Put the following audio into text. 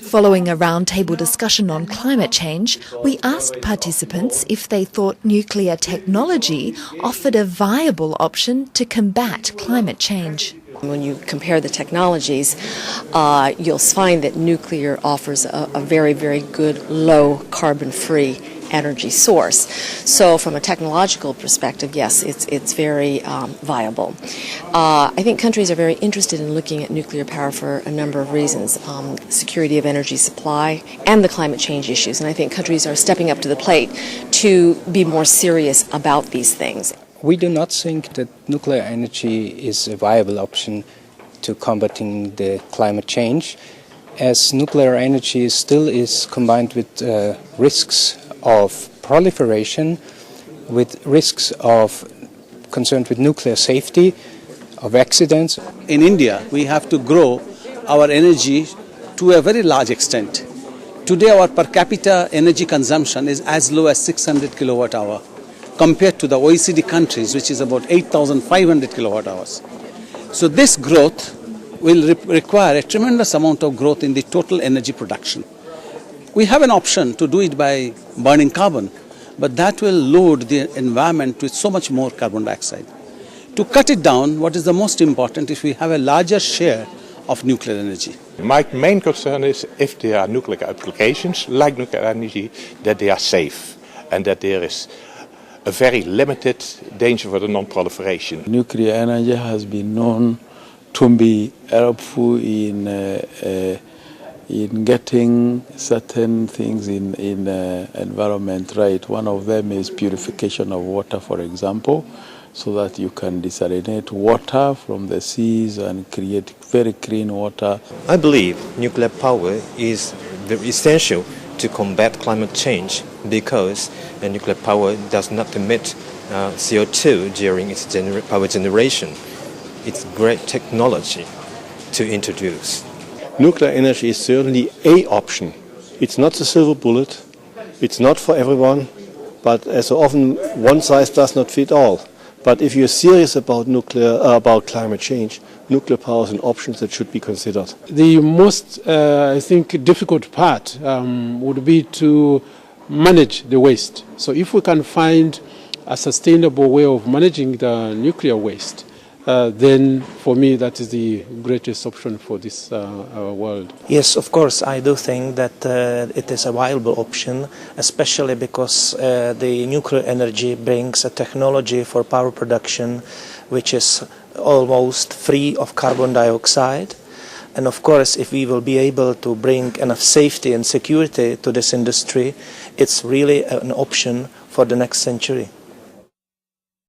Following a roundtable discussion on climate change, we asked participants if they thought nuclear technology offered a viable option to combat climate change. When you compare the technologies, you'll find that nuclear offers a very, very good low carbon-free energy source. So from a technological perspective, yes, it's very viable. I think countries are very interested in looking at nuclear power for a number of reasons. Security of energy supply and the climate change issues. And I think countries are stepping up to the plate to be more serious about these things. We do not think that nuclear energy is a viable option to combating the climate change, as nuclear energy still is combined with risks of proliferation, with risks of concerned with nuclear safety, of accidents. In India, we have to grow our energy to a very large extent. Today, our per capita energy consumption is as low as 600 kilowatt hour, compared to the OECD countries, which is about 8,500 kilowatt hours. So this growth will require a tremendous amount of growth in the total energy production. We have an option to do it by burning carbon, but that will load the environment with so much more carbon dioxide. To cut it down, what is the most important is we have a larger share of nuclear energy. My main concern is if there are nuclear applications like nuclear energy, that they are safe and that there is a very limited danger for the non-proliferation. Nuclear energy has been known to be helpful in getting certain things in environment right. One of them is purification of water, for example, so that you can desalinate water from the seas and create very clean water. I believe nuclear power is very essential to combat climate change because nuclear power does not emit CO2 during its power generation. It's great technology to introduce. Nuclear energy is certainly an option. It's not the silver bullet, it's not for everyone, but as so often one size does not fit all. But if you're serious about about climate change, nuclear power is an option that should be considered. The most, I think, difficult part would be to manage the waste. So if we can find a sustainable way of managing the nuclear waste, then for me that is the greatest option for this world. Yes, of course, I do think that it is a viable option, especially because the nuclear energy brings a technology for power production which is almost free of carbon dioxide. And of course, if we will be able to bring enough safety and security to this industry, it's really an option for the next century.